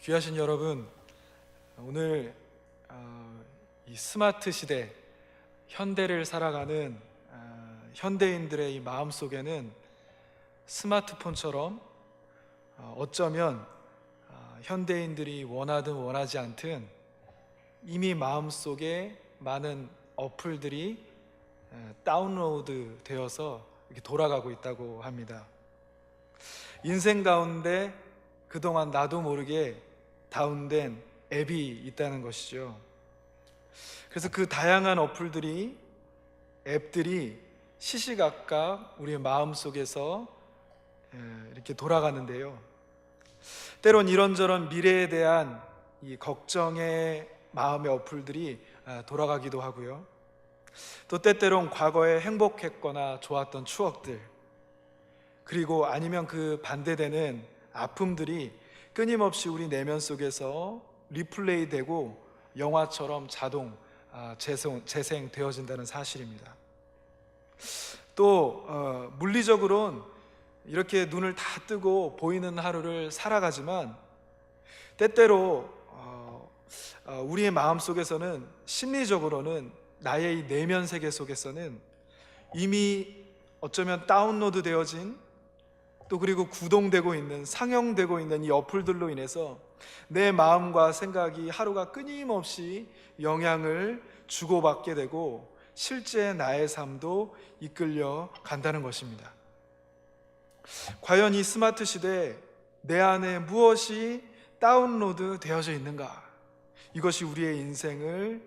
귀하신 여러분, 오늘 이 스마트 시대, 현대를 살아가는 현대인들의 이 마음 속에는 스마트폰처럼 어쩌면 현대인들이 원하든 원하지 않든 이미 마음속에 많은 어플들이 다운로드 되어서 이렇게 돌아가고 있다고 합니다. 인생 가운데 그동안 나도 모르게 다운된 앱이 있다는 것이죠. 그래서 그 다양한 앱들이 시시각각 우리의 마음속에서 이렇게 돌아가는데요, 때론 이런저런 미래에 대한 이 걱정의 마음의 어플들이 돌아가기도 하고요, 또 때때론 과거에 행복했거나 좋았던 추억들, 그리고 아니면 그 반대되는 아픔들이 끊임없이 우리 내면 속에서 리플레이되고 영화처럼 자동 재생되어진다는 사실입니다. 또 물리적으로는 이렇게 눈을 다 뜨고 보이는 하루를 살아가지만 때때로 우리의 마음 속에서는, 심리적으로는, 나의 이 내면 세계 속에서는 이미 어쩌면 다운로드 되어진, 또 그리고 구동되고 있는, 상영되고 있는 이 어플들로 인해서 내 마음과 생각이 하루가 끊임없이 영향을 주고받게 되고 실제 나의 삶도 이끌려 간다는 것입니다. 과연 이 스마트 시대에 내 안에 무엇이 다운로드 되어져 있는가? 이것이 우리의 인생을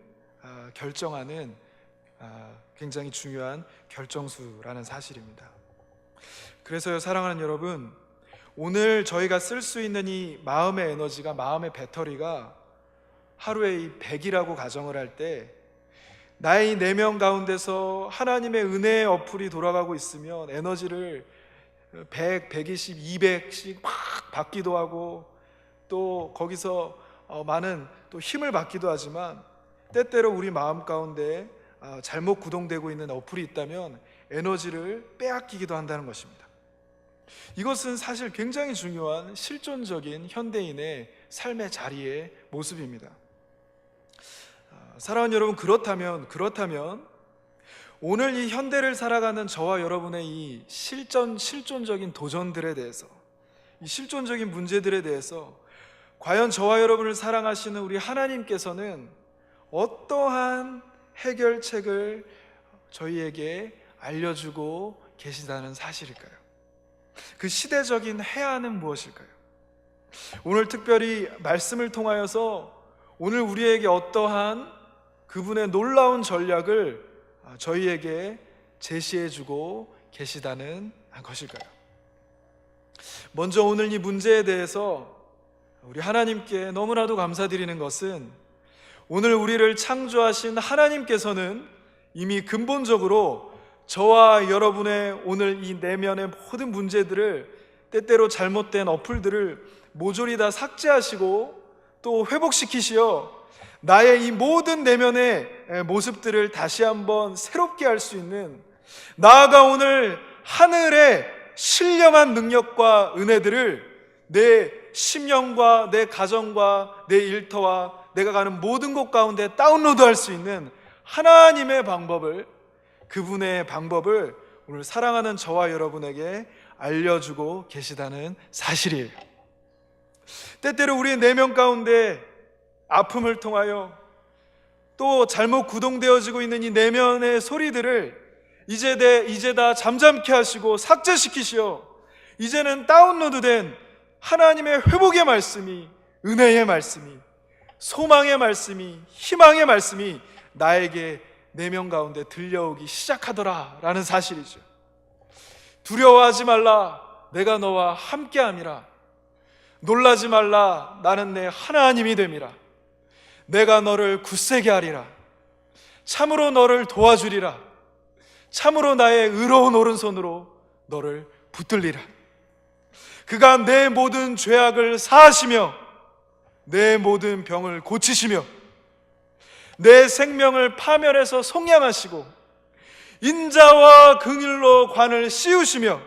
결정하는 굉장히 중요한 결정수라는 사실입니다. 그래서요, 사랑하는 여러분, 오늘 저희가 쓸 수 있는 이 마음의 에너지가, 마음의 배터리가 하루에 이 100이라고 가정을 할 때, 나의 내면 가운데서 하나님의 은혜의 어플이 돌아가고 있으면 에너지를 100, 120, 200씩 막 받기도 하고, 또 거기서 많은 또 힘을 받기도 하지만, 때때로 우리 마음 가운데 잘못 구동되고 있는 어플이 있다면 에너지를 빼앗기기도 한다는 것입니다. 이것은 사실 굉장히 중요한 실존적인 현대인의 삶의 자리의 모습입니다. 사랑하는 여러분, 그렇다면 오늘 이 현대를 살아가는 저와 여러분의 이 실존적인 도전들에 대해서, 이 실존적인 문제들에 대해서 과연 저와 여러분을 사랑하시는 우리 하나님께서는 어떠한 해결책을 저희에게 알려주고 계시다는 사실일까요? 그 시대적인 해안은 무엇일까요? 오늘 특별히 말씀을 통하여서 오늘 우리에게 어떠한 그분의 놀라운 전략을 저희에게 제시해주고 계시다는 것일까요? 먼저 오늘 이 문제에 대해서 우리 하나님께 너무나도 감사드리는 것은, 오늘 우리를 창조하신 하나님께서는 이미 근본적으로 저와 여러분의 오늘 이 내면의 모든 문제들을, 때때로 잘못된 어플들을 모조리 다 삭제하시고 또 회복시키시어 나의 이 모든 내면의 모습들을 다시 한번 새롭게 할 수 있는, 나아가 오늘 하늘의 신령한 능력과 은혜들을 내 심령과 내 가정과 내 일터와 내가 가는 모든 곳 가운데 다운로드할 수 있는 하나님의 방법을, 그분의 방법을 오늘 사랑하는 저와 여러분에게 알려주고 계시다는 사실이에요. 때때로 우리의 내면 가운데 아픔을 통하여 또 잘못 구동되어지고 있는 이 내면의 소리들을 이제 다 잠잠케 하시고 삭제시키시어 이제는 다운로드된 하나님의 회복의 말씀이, 은혜의 말씀이, 소망의 말씀이, 희망의 말씀이 나에게 내면 가운데 들려오기 시작하더라라는 사실이죠. 두려워하지 말라, 내가 너와 함께함이라. 놀라지 말라, 나는 내 하나님이 됨이라. 내가 너를 굳세게 하리라. 참으로 너를 도와주리라. 참으로 나의 의로운 오른손으로 너를 붙들리라. 그가 내 모든 죄악을 사하시며 내 모든 병을 고치시며 내 생명을 파멸해서 속량하시고 인자와 긍휼로 관을 씌우시며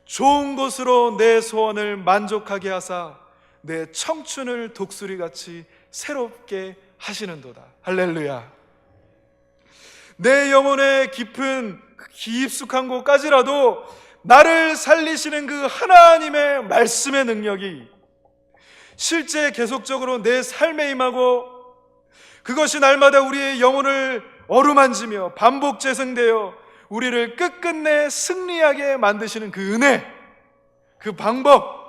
좋은 것으로 내 소원을 만족하게 하사 내 청춘을 독수리같이 새롭게 하시는도다. 할렐루야. 내 영혼의 깊은 깊숙한 곳까지라도 나를 살리시는 그 하나님의 말씀의 능력이 실제 계속적으로 내 삶에 임하고, 그것이 날마다 우리의 영혼을 어루만지며 반복 재생되어 우리를 끝끝내 승리하게 만드시는 그 은혜, 그 방법,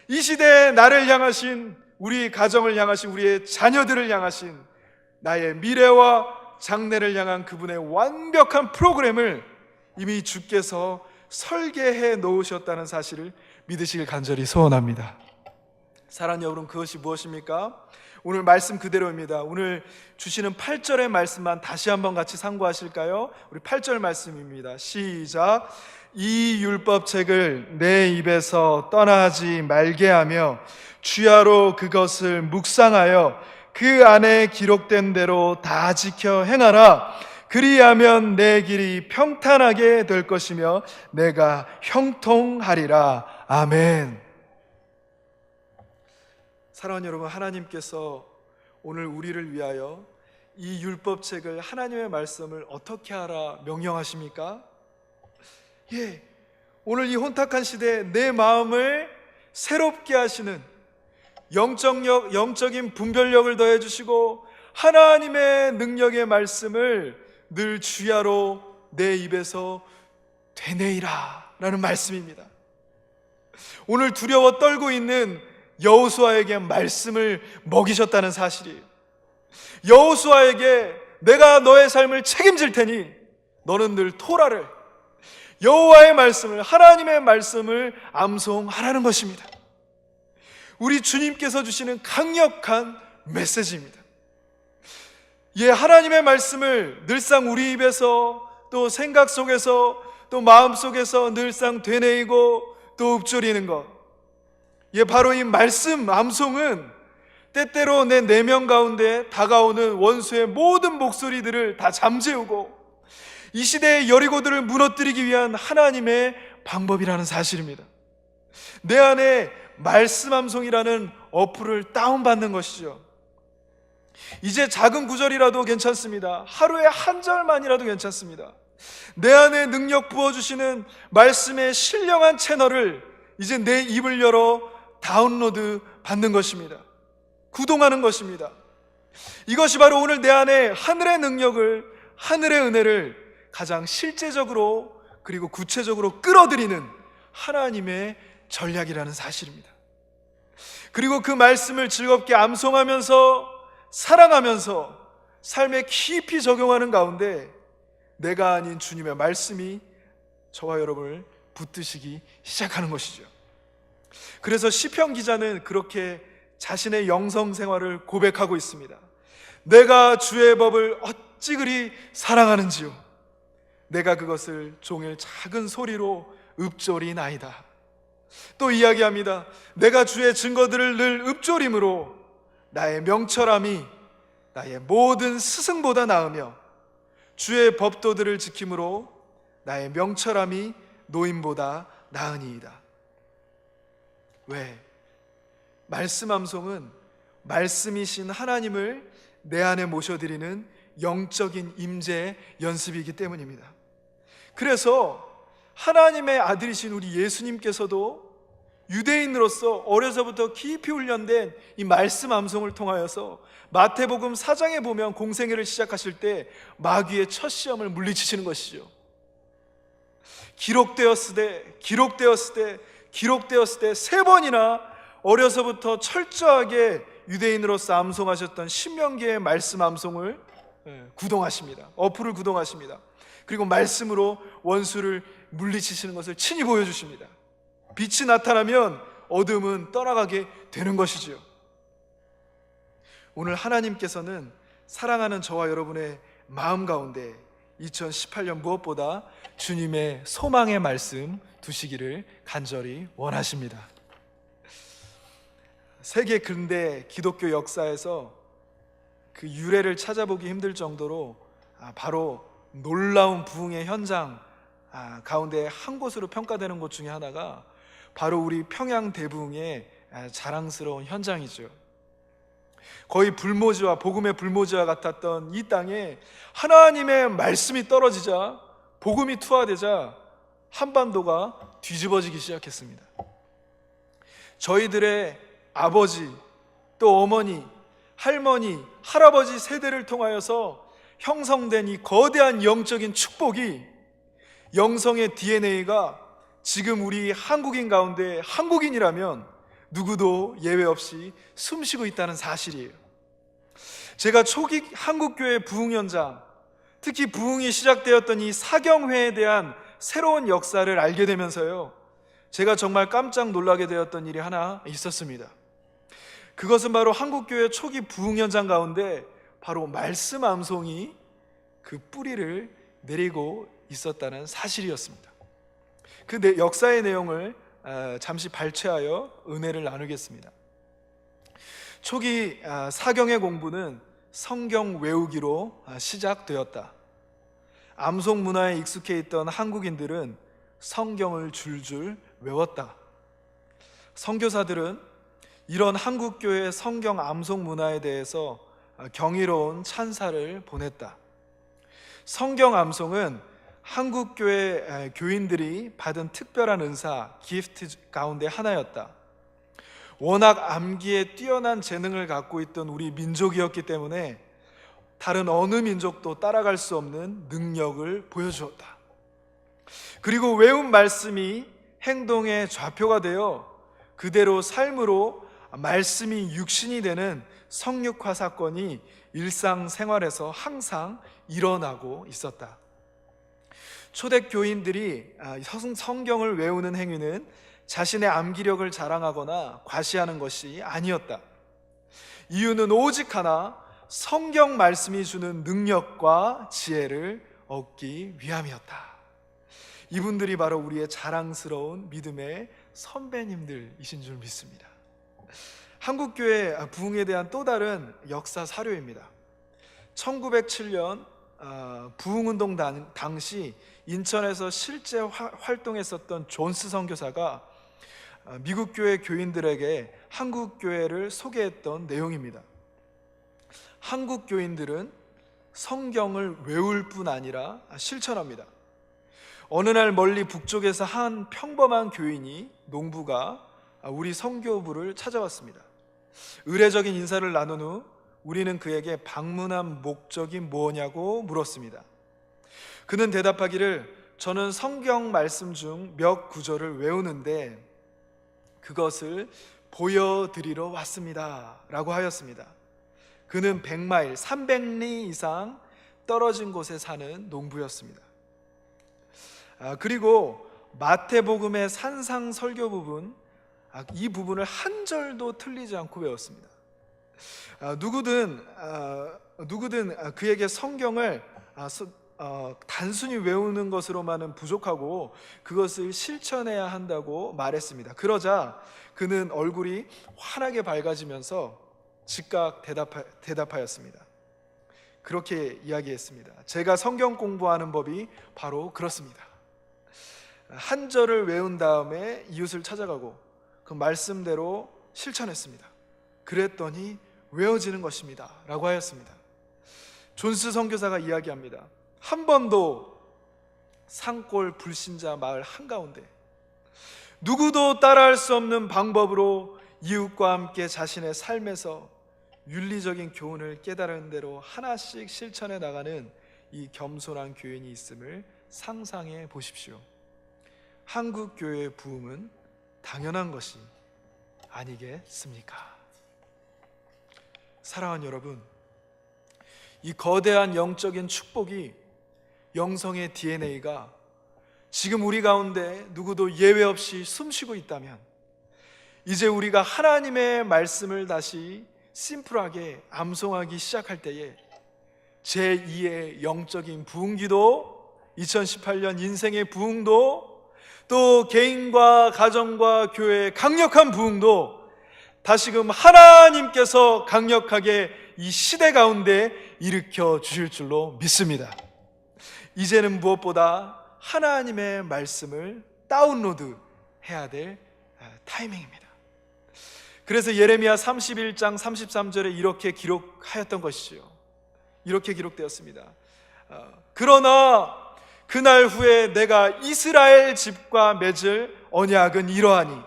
이 시대에 나를 향하신, 우리 가정을 향하신, 우리의 자녀들을 향하신 나의 미래와 장래를 향한 그분의 완벽한 프로그램을 이미 주께서 설계해 놓으셨다는 사실을 믿으시길 간절히 소원합니다. 사랑하는 여러분, 그것이 무엇입니까? 오늘 말씀 그대로입니다. 오늘 주시는 8절의 말씀만 다시 한번 같이 상고하실까요? 우리 8절 말씀입니다. 시작. 이 율법책을 내 입에서 떠나지 말게 하며 주야로 그것을 묵상하여 그 안에 기록된 대로 다 지켜 행하라. 그리하면 내 길이 평탄하게 될 것이며 내가 형통하리라. 아멘. 사랑하는 여러분, 하나님께서 오늘 우리를 위하여 이 율법책을, 하나님의 말씀을 어떻게 하라 명령하십니까? 예, 오늘 이 혼탁한 시대에 내 마음을 새롭게 하시는 영적인 분별력을 더해 주시고 하나님의 능력의 말씀을 늘 주야로 내 입에서 되뇌이라 라는 말씀입니다. 오늘 두려워 떨고 있는 여호수아에게 말씀을 먹이셨다는 사실이에요. 여호수아에게 내가 너의 삶을 책임질 테니 너는 늘 토라를, 여호와의 말씀을, 하나님의 말씀을 암송하라는 것입니다. 우리 주님께서 주시는 강력한 메시지입니다. 예, 하나님의 말씀을 늘상 우리 입에서, 또 생각 속에서, 또 마음 속에서 늘상 되뇌이고 또 읊조리는 것, 예, 바로 이 말씀 암송은 때때로 내 내면 가운데 다가오는 원수의 모든 목소리들을 다 잠재우고 이 시대의 여리고들을 무너뜨리기 위한 하나님의 방법이라는 사실입니다. 내 안에 말씀 암송이라는 어플을 다운받는 것이죠. 이제 작은 구절이라도 괜찮습니다. 하루에 한 절만이라도 괜찮습니다. 내 안에 능력 부어주시는 말씀의 신령한 채널을 이제 내 입을 열어 다운로드 받는 것입니다. 구동하는 것입니다. 이것이 바로 오늘 내 안에 하늘의 능력을, 하늘의 은혜를 가장 실제적으로 그리고 구체적으로 끌어들이는 하나님의 전략이라는 사실입니다. 그리고 그 말씀을 즐겁게 암송하면서 사랑하면서 삶에 깊이 적용하는 가운데 내가 아닌 주님의 말씀이 저와 여러분을 붙드시기 시작하는 것이죠. 그래서 시편 기자는 그렇게 자신의 영성 생활을 고백하고 있습니다. 내가 주의 법을 어찌 그리 사랑하는지요, 내가 그것을 종일 작은 소리로 읊조리나이다. 또 이야기합니다. 내가 주의 증거들을 늘 읊조림으로 나의 명철함이 나의 모든 스승보다 나으며 주의 법도들을 지킴으로 나의 명철함이 노인보다 나으니이다. 왜? 말씀 암송은 말씀이신 하나님을 내 안에 모셔드리는 영적인 임재의 연습이기 때문입니다. 그래서 하나님의 아들이신 우리 예수님께서도 유대인으로서 어려서부터 깊이 훈련된 이 말씀 암송을 통하여서 마태복음 4장에 보면 공생애를 시작하실 때 마귀의 첫 시험을 물리치시는 것이죠. 기록되었으되 세 번이나 어려서부터 철저하게 유대인으로서 암송하셨던 신명기의 말씀 암송을 구동하십니다. 어플을 구동하십니다. 그리고 말씀으로 원수를 물리치시는 것을 친히 보여주십니다. 빛이 나타나면 어둠은 떠나가게 되는 것이지요. 오늘 하나님께서는 사랑하는 저와 여러분의 마음 가운데 2018년 무엇보다 주님의 소망의 말씀 두시기를 간절히 원하십니다. 세계 근대 기독교 역사에서 그 유래를 찾아보기 힘들 정도로 바로 놀라운 부흥의 현장 가운데 한 곳으로 평가되는 곳 중에 하나가 바로 우리 평양 대부흥의 자랑스러운 현장이죠. 거의 불모지와 복음의 불모지와 같았던 이 땅에 하나님의 말씀이 떨어지자, 복음이 투하되자 한반도가 뒤집어지기 시작했습니다. 저희들의 아버지, 또 어머니, 할머니, 할아버지 세대를 통하여서 형성된 이 거대한 영적인 축복이, 영성의 DNA가 지금 우리 한국인 가운데 한국인이라면 누구도 예외 없이 숨쉬고 있다는 사실이에요. 제가 초기 한국교회 부흥 현장, 특히 부흥이 시작되었던 이 사경회에 대한 새로운 역사를 알게 되면서요, 제가 정말 깜짝 놀라게 되었던 일이 하나 있었습니다. 그것은 바로 한국교회 초기 부흥 현장 가운데 바로 말씀 암송이 그 뿌리를 내리고 있었다는 사실이었습니다. 그 역사의 내용을 잠시 발췌하여 은혜를 나누겠습니다. 초기 사경의 공부는 성경 외우기로 시작되었다. 암송 문화에 익숙해 있던 한국인들은 성경을 줄줄 외웠다. 선교사들은 이런 한국교회의 성경 암송 문화에 대해서 경이로운 찬사를 보냈다. 성경 암송은 한국교회 교인들이 받은 특별한 은사, 기프트 가운데 하나였다. 워낙 암기에 뛰어난 재능을 갖고 있던 우리 민족이었기 때문에 다른 어느 민족도 따라갈 수 없는 능력을 보여주었다. 그리고 외운 말씀이 행동의 좌표가 되어 그대로 삶으로 말씀이 육신이 되는 성육화 사건이 일상생활에서 항상 일어나고 있었다. 초대교인들이 성경을 외우는 행위는 자신의 암기력을 자랑하거나 과시하는 것이 아니었다. 이유는 오직 하나, 성경 말씀이 주는 능력과 지혜를 얻기 위함이었다. 이분들이 바로 우리의 자랑스러운 믿음의 선배님들이신 줄 믿습니다. 한국교회 부흥에 대한 또 다른 역사 사료입니다. 1907년 부흥운동 당시 인천에서 실제 활동했었던 존스 선교사가 미국 교회 교인들에게 한국 교회를 소개했던 내용입니다. 한국 교인들은 성경을 외울 뿐 아니라 실천합니다. 어느 날 멀리 북쪽에서 한 평범한 교인이, 농부가 우리 선교부를 찾아왔습니다. 의례적인 인사를 나눈 후 우리는 그에게 방문한 목적이 뭐냐고 물었습니다. 그는 대답하기를, 저는 성경 말씀 중 몇 구절을 외우는데 그것을 보여드리러 왔습니다 라고 하였습니다. 그는 100마일, 300리 이상 떨어진 곳에 사는 농부였습니다. 그리고 마태복음의 산상 설교 부분, 이 부분을 한 절도 틀리지 않고 외웠습니다. 누구든 그에게 성경을 단순히 외우는 것으로만은 부족하고 그것을 실천해야 한다고 말했습니다. 그러자 그는 얼굴이 환하게 밝아지면서 즉각 대답하였습니다. 그렇게 이야기했습니다. 제가 성경 공부하는 법이 바로 그렇습니다. 한 절을 외운 다음에 이웃을 찾아가고 그 말씀대로 실천했습니다. 그랬더니 외워지는 것입니다 라고 하였습니다. 존스 선교사가 이야기합니다. 한 번도 산골 불신자 마을 한가운데 누구도 따라할 수 없는 방법으로 이웃과 함께 자신의 삶에서 윤리적인 교훈을 깨달은 대로 하나씩 실천해 나가는 이 겸손한 교인이 있음을 상상해 보십시오. 한국 교회의 부흥은 당연한 것이 아니겠습니까? 사랑하는 여러분, 이 거대한 영적인 축복이, 영성의 DNA가 지금 우리 가운데 누구도 예외 없이 숨쉬고 있다면, 이제 우리가 하나님의 말씀을 다시 심플하게 암송하기 시작할 때에 제2의 영적인 부흥기도, 2018년 인생의 부흥도, 또 개인과 가정과 교회의 강력한 부흥도 다시금 하나님께서 강력하게 이 시대 가운데 일으켜 주실 줄로 믿습니다. 이제는 무엇보다 하나님의 말씀을 다운로드 해야 될 타이밍입니다. 그래서 예레미야 31장 33절에 이렇게 기록하였던 것이지요. 이렇게 기록되었습니다. 그러나 그날 후에 내가 이스라엘 집과 맺을 언약은 이러하니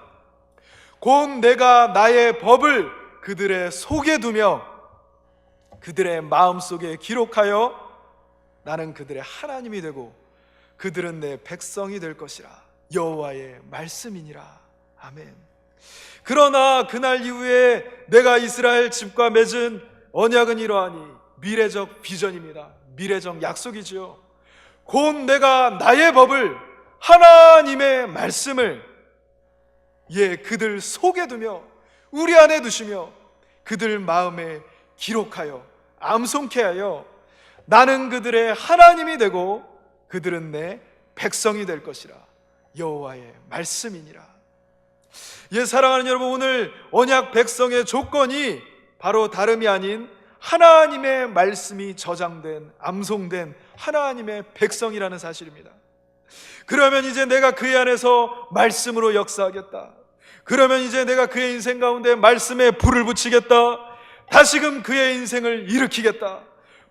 곧 내가 나의 법을 그들의 속에 두며 그들의 마음속에 기록하여 나는 그들의 하나님이 되고 그들은 내 백성이 될 것이라. 여호와의 말씀이니라. 아멘. 그러나 그날 이후에 내가 이스라엘 집과 맺은 언약은 이러하니 미래적 비전입니다. 미래적 약속이지요. 곧 내가 나의 법을, 하나님의 말씀을 그들 속에 두며 우리 안에 두시며 그들 마음에 기록하여 암송케 하여 나는 그들의 하나님이 되고 그들은 내 백성이 될 것이라. 여호와의 말씀이니라. 사랑하는 여러분, 오늘 언약 백성의 조건이 바로 다름이 아닌 하나님의 말씀이 저장된, 암송된 하나님의 백성이라는 사실입니다. 그러면 이제 내가 그의 안에서 말씀으로 역사하겠다. 그러면 이제 내가 그의 인생 가운데 말씀에 불을 붙이겠다. 다시금 그의 인생을 일으키겠다.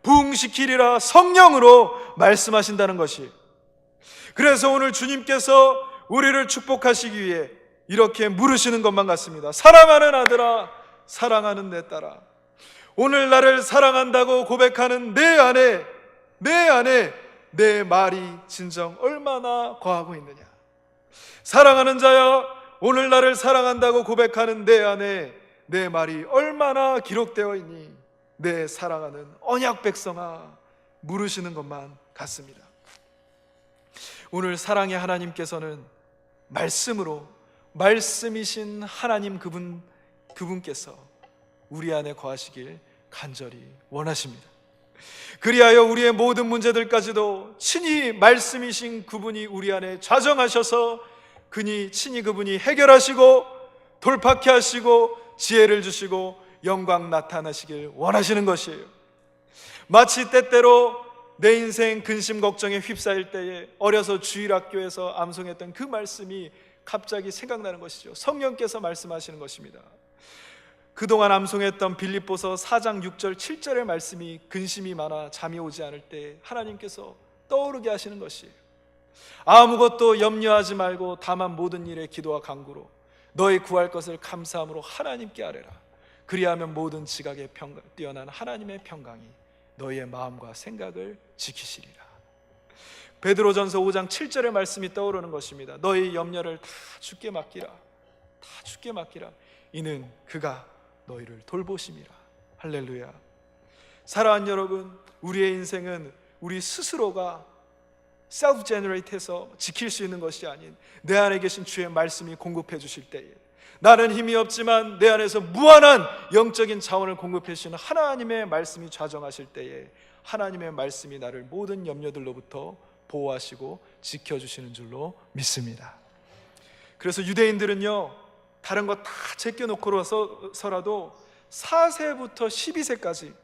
부흥시키리라. 성령으로 말씀하신다는 것이. 그래서 오늘 주님께서 우리를 축복하시기 위해 이렇게 물으시는 것만 같습니다. 사랑하는 아들아, 사랑하는 내 딸아, 오늘 나를 사랑한다고 고백하는 내 안에 내 말이 진정 얼마나 거하고 있느냐. 사랑하는 자야, 오늘 나를 사랑한다고 고백하는 내 안에 내 말이 얼마나 기록되어 있니? 내 사랑하는 언약 백성아, 물으시는 것만 같습니다. 오늘 사랑의 하나님께서는 말씀으로, 말씀이신 하나님 그분께서 우리 안에 거하시길 간절히 원하십니다. 그리하여 우리의 모든 문제들까지도 친히 말씀이신 그분이 우리 안에 좌정하셔서 친히 그분이 해결하시고 돌파케 하시고 지혜를 주시고 영광 나타나시길 원하시는 것이에요. 마치 때때로 내 인생 근심 걱정에 휩싸일 때에 어려서 주일학교에서 암송했던 그 말씀이 갑자기 생각나는 것이죠. 성령께서 말씀하시는 것입니다. 그동안 암송했던 빌립보서 4장 6절 7절의 말씀이 근심이 많아 잠이 오지 않을 때 하나님께서 떠오르게 하시는 것이에요. 아무것도 염려하지 말고 다만 모든 일에 기도와 간구로 너희 구할 것을 감사함으로 하나님께 아뢰라. 그리하면 모든 지각에 뛰어난 하나님의 평강이 너희의 마음과 생각을 지키시리라. 베드로전서 5장 7절의 말씀이 떠오르는 것입니다. 너희 염려를 다 주께 맡기라. 다 주께 맡기라. 이는 그가 너희를 돌보심이라. 할렐루야. 사랑하는 여러분, 우리의 인생은 우리 스스로가 self-generate해서 지킬 수 있는 것이 아닌 내 안에 계신 주의 말씀이 공급해 주실 때에, 나는 힘이 없지만 내 안에서 무한한 영적인 자원을 공급해 주시는 하나님의 말씀이 좌정하실 때에 하나님의 말씀이 나를 모든 염려들로부터 보호하시고 지켜주시는 줄로 믿습니다. 그래서 유대인들은요, 다른 거 다 제껴놓고서라도 4세부터 12세까지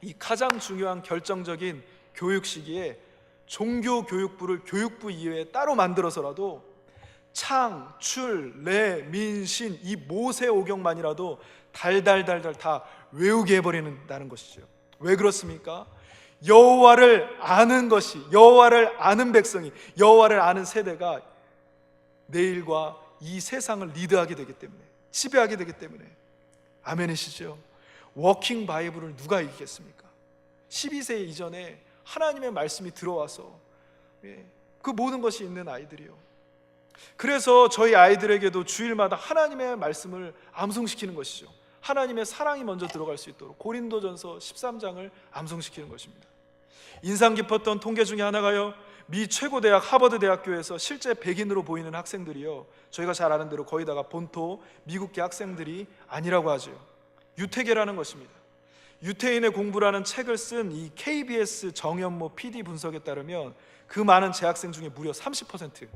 이 가장 중요한 결정적인 교육 시기에 종교교육부를 교육부 이외에 따로 만들어서라도 창, 출, 래, 민, 신 이 모세오경만이라도 달달달달 다 외우게 해버리는다는 것이죠. 왜 그렇습니까? 여호와를 아는 것이, 여호와를 아는 백성이, 여호와를 아는 세대가 내일과 이 세상을 리드하게 되기 때문에, 지배하게 되기 때문에. 아멘이시죠? 워킹 바이블을 누가 이기겠습니까? 12세 이전에 하나님의 말씀이 들어와서 그 모든 것이 있는 아이들이요. 그래서 저희 아이들에게도 주일마다 하나님의 말씀을 암송시키는 것이죠. 하나님의 사랑이 먼저 들어갈 수 있도록 고린도전서 13장을 암송시키는 것입니다. 인상 깊었던 통계 중에 하나가요, 미 최고대학 하버드 대학교에서 실제 백인으로 보이는 학생들이요, 저희가 잘 아는 대로 거의 다가 본토 미국계 학생들이 아니라고 하죠. 유태계라는 것입니다. 유태인의 공부라는 책을 쓴 이 KBS 정연모 PD 분석에 따르면 그 많은 재학생 중에 무려 30%,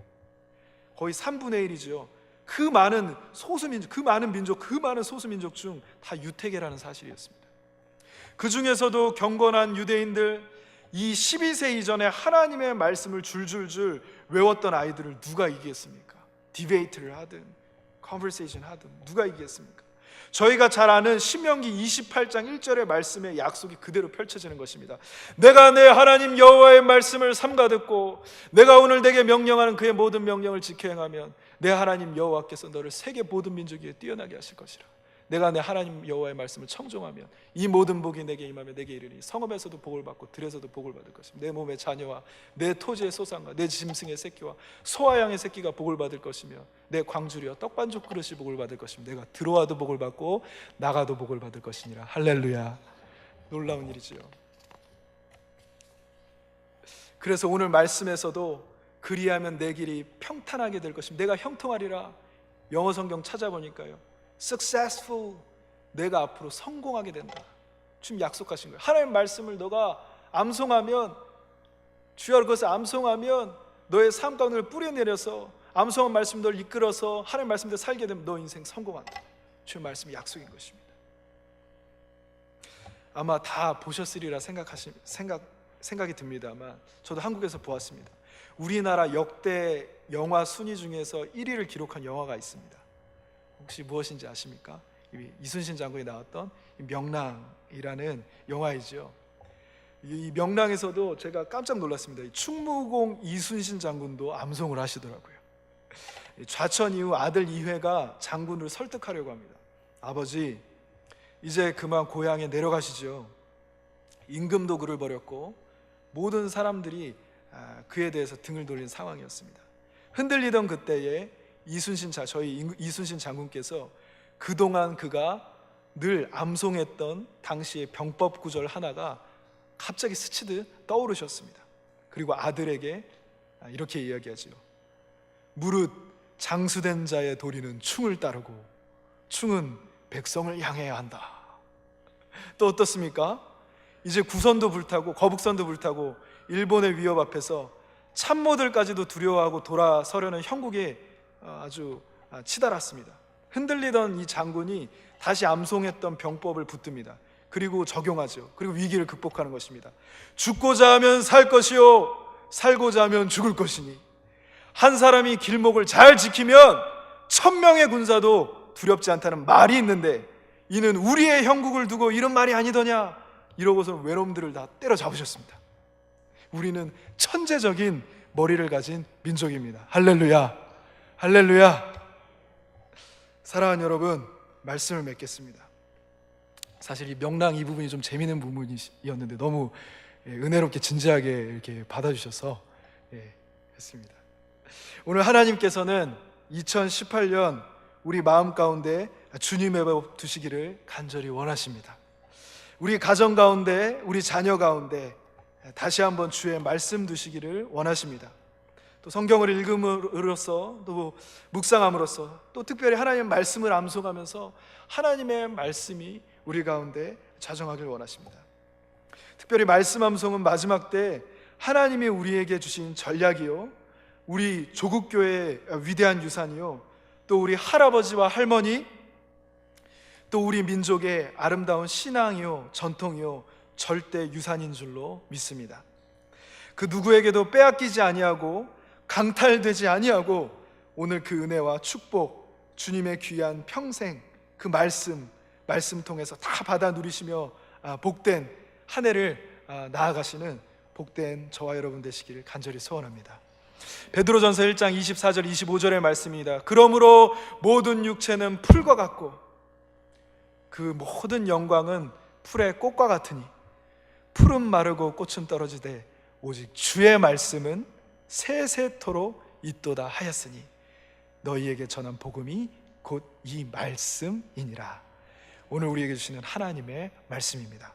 거의 3분의 1이죠. 그 많은 소수민족, 그 많은 민족, 그 많은 소수민족 중 다 유태계라는 사실이었습니다. 그 중에서도 경건한 유대인들, 이 12세 이전에 하나님의 말씀을 줄줄줄 외웠던 아이들을 누가 이기겠습니까? 디베이트를 하든 컨버세이션 하든 누가 이기겠습니까? 저희가 잘 아는 신명기 28장 1절의 말씀의 약속이 그대로 펼쳐지는 것입니다. 내가 내 하나님 여호와의 말씀을 삼가 듣고 내가 오늘 내게 명령하는 그의 모든 명령을 지켜 행하면 내 하나님 여호와께서 너를 세계 모든 민족 위에 뛰어나게 하실 것이라. 내가 내 하나님 여호와의 말씀을 청종하면 이 모든 복이 내게 임하며 내게 이르니 성읍에서도 복을 받고 들에서도 복을 받을 것입니다. 내 몸의 자녀와 내 토지의 소산과 내 짐승의 새끼와 소와 양의 새끼가 복을 받을 것이며 내 광주리와 떡반죽 그릇이 복을 받을 것입니다. 내가 들어와도 복을 받고 나가도 복을 받을 것이니라. 할렐루야. 놀라운 일이지요. 그래서 오늘 말씀에서도 그리하면 내 길이 평탄하게 될 것입니다. 내가 형통하리라. 영어 성경 찾아보니까요, successful, 내가 앞으로 성공하게 된다. 주님 약속하신 거예요. 하나님 말씀을 너가 암송하면, 주여 그것을 암송하면 너의 삶 가운데 뿌려내려서 암송한 말씀 너를 이끌어서 하나님 말씀대로 살게 되면 너 인생 성공한다. 주의 말씀이 약속인 것입니다. 아마 다 보셨으리라 생각이 듭니다만 저도 한국에서 보았습니다. 우리나라 역대 영화 순위 중에서 1위를 기록한 영화가 있습니다. 혹시 무엇인지 아십니까? 이순신 장군이 나왔던 명랑이라는 영화이죠. 이 명랑에서도 제가 깜짝 놀랐습니다. 충무공 이순신 장군도 암송을 하시더라고요. 좌천 이후 아들 이회가 장군을 설득하려고 합니다. 아버지, 이제 그만 고향에 내려가시죠. 임금도 그를 버렸고 모든 사람들이 그에 대해서 등을 돌린 상황이었습니다. 흔들리던 그때에 저희 이순신 장군께서 그동안 그가 늘 암송했던 당시의 병법 구절 하나가 갑자기 스치듯 떠오르셨습니다. 그리고 아들에게 이렇게 이야기하지요. 무릇 장수된 자의 도리는 충을 따르고 충은 백성을 향해야 한다. 또 어떻습니까? 이제 구선도 불타고 거북선도 불타고 일본의 위협 앞에서 참모들까지도 두려워하고 돌아서려는 형국에 아주 치달았습니다. 흔들리던 이 장군이 다시 암송했던 병법을 붙듭니다. 그리고 적용하죠. 그리고 위기를 극복하는 것입니다. 죽고자 하면 살 것이요 살고자 하면 죽을 것이니 한 사람이 길목을 잘 지키면 1000명의 군사도 두렵지 않다는 말이 있는데 이는 우리의 형국을 두고 이런 말이 아니더냐. 이러고서 외놈들을 다 때려잡으셨습니다. 우리는 천재적인 머리를 가진 민족입니다. 할렐루야. 할렐루야. 사랑하는 여러분, 말씀을 맺겠습니다. 사실 이 명랑 이 부분이 좀 재미있는 부분이었는데 너무 은혜롭게 진지하게 이렇게 받아주셔서 했습니다. 오늘 하나님께서는 2018년 우리 마음 가운데 주님의 법 두시기를 간절히 원하십니다. 우리 가정 가운데, 우리 자녀 가운데 다시 한번 주의 말씀 두시기를 원하십니다. 또 성경을 읽음으로써, 또 묵상함으로써, 또 특별히 하나님의 말씀을 암송하면서 하나님의 말씀이 우리 가운데 자정하길 원하십니다. 특별히 말씀 암송은 마지막 때 하나님이 우리에게 주신 전략이요, 우리 조국교회의 위대한 유산이요, 또 우리 할아버지와 할머니, 또 우리 민족의 아름다운 신앙이요, 전통이요, 절대 유산인 줄로 믿습니다. 그 누구에게도 빼앗기지 아니하고 강탈되지 아니하고 오늘 그 은혜와 축복, 주님의 귀한 평생 그 말씀 통해서 다 받아 누리시며 복된 한 해를 나아가시는 복된 저와 여러분 되시기를 간절히 소원합니다. 베드로전서 1장 24절 25절의 말씀입니다. 그러므로 모든 육체는 풀과 같고 그 모든 영광은 풀의 꽃과 같으니 풀은 마르고 꽃은 떨어지되 오직 주의 말씀은 세세토록 있도다 하였으니 너희에게 전한 복음이 곧 이 말씀이니라. 오늘 우리에게 주시는 하나님의 말씀입니다.